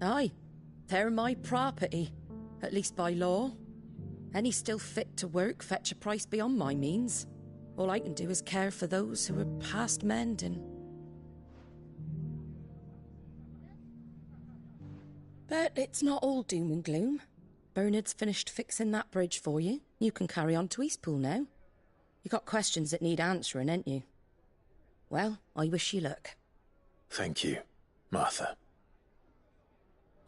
Aye, they're my property, at least by law. Any still fit to work fetch a price beyond my means. All I can do is care for those who are past mending. But it's not all doom and gloom. Bernard's finished fixing that bridge for you. You can carry on to Eastpool now. You got questions that need answering, ain't you? Well, I wish you luck. Thank you, Martha.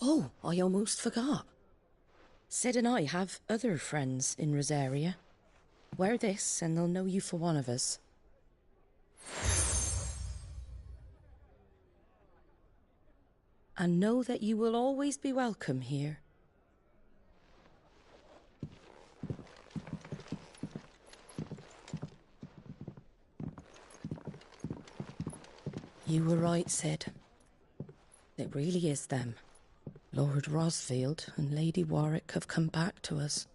Oh, I almost forgot. Sid and I have other friends in Rosaria. Wear this and they'll know you for one of us. And know that you will always be welcome here. You were right, Sid. It really is them. Lord Rosfield and Lady Warwick have come back to us.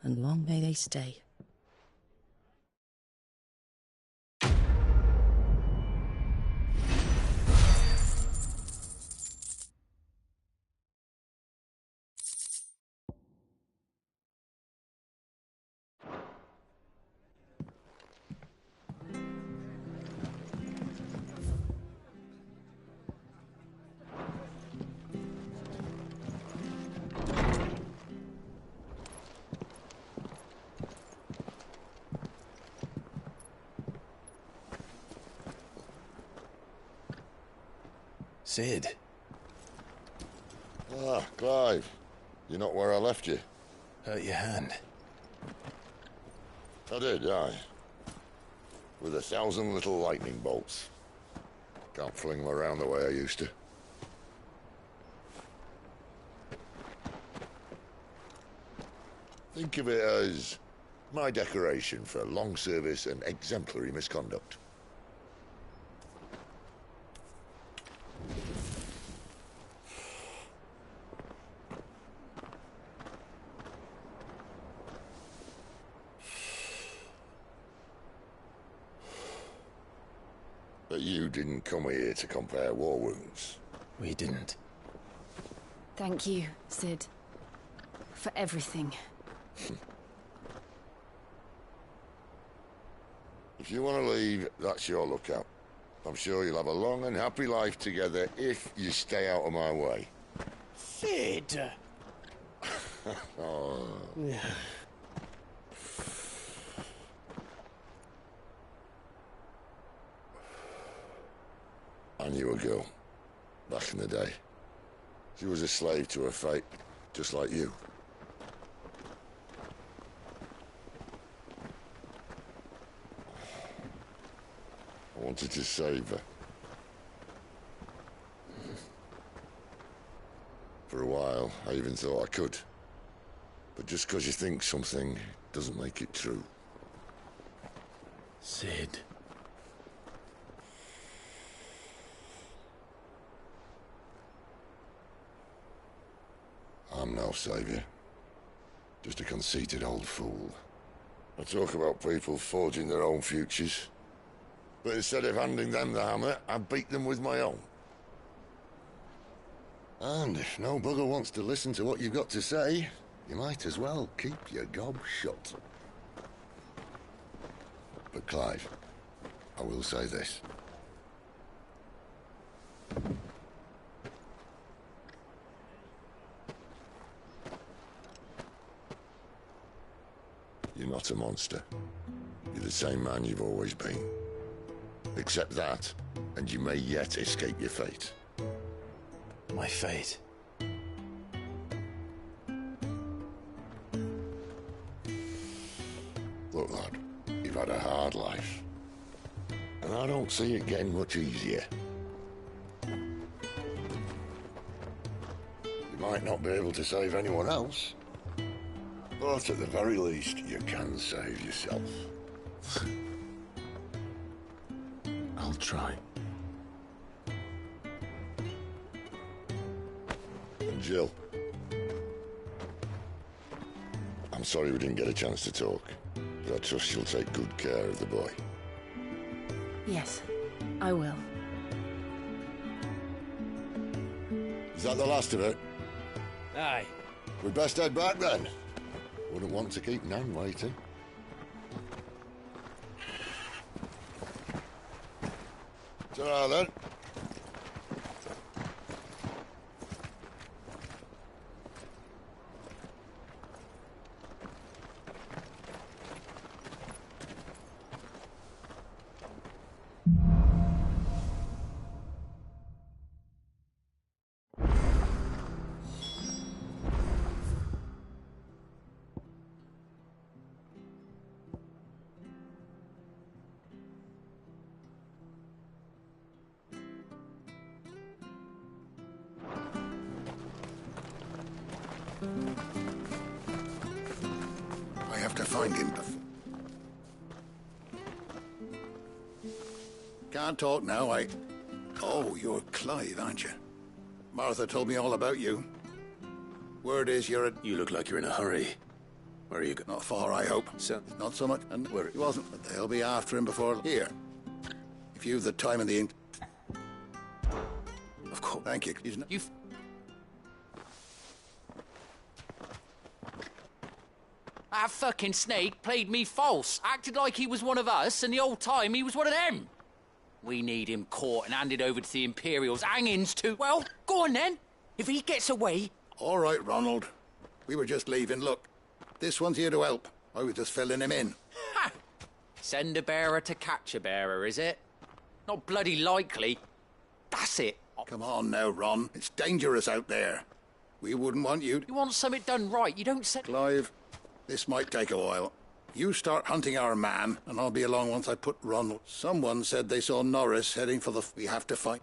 And long may they stay. Sid. Ah, Clive. You're not where I left you. Hurt your hand. I did, aye. With 1,000 little lightning bolts. Can't fling them around the way I used to. Think of it as my decoration for long service and exemplary misconduct. But you didn't come here to compare war wounds. We didn't. Thank you, Sid. For everything. If you want to leave, that's your lookout. I'm sure you'll have a long and happy life together if you stay out of my way. Sid! Oh. I knew a girl, back in the day. She was a slave to her fate, just like you. I wanted to save her. For a while, I even thought I could. But just because you think something doesn't make it true. Sid. I'm no savior. Just a conceited old fool. I talk about people forging their own futures. But instead of handing them the hammer, I beat them with my own. And if no bugger wants to listen to what you've got to say, you might as well keep your gob shut. But Clive, I will say this. You're not a monster. You're the same man you've always been. Accept that, and you may yet escape your fate. My fate? Look, lad, you've had a hard life. And I don't see it getting much easier. You might not be able to save anyone else, but at the very least, you can save yourself. I'll try. And Jill, I'm sorry we didn't get a chance to talk, but I trust you'll take good care of the boy. Yes, I will. Is that the last of it? Aye. We'd best head back then. Wouldn't want to keep Nan waiting. Ta-ra then. have to find him before. Can't talk now, Oh, you're Clive, aren't you? Martha told me all about you. Word is you're You look like you're in a hurry. Where are you going? Not far, I hope. So? Not so much. And where he wasn't, but they'll be after him before... Here. If you've the time and the ink... Of course. Thank you. You've... That fucking snake played me false. Acted like he was one of us, and the whole time he was one of them. We need him caught and handed over to the Imperials. Hangings too. Well, go on then. If he gets away... All right, Ronald. We were just leaving. Look, this one's here to help. I was just filling him in. Ha! Send a bearer to catch a bearer, is it? Not bloody likely. That's it. Come on now, Ron. It's dangerous out there. We wouldn't want you... You want something done right. You don't say... Clive, this might take a while. You start hunting our man, and I'll be along once I put Ronald... Someone said they saw Norris heading for the... We have to fight...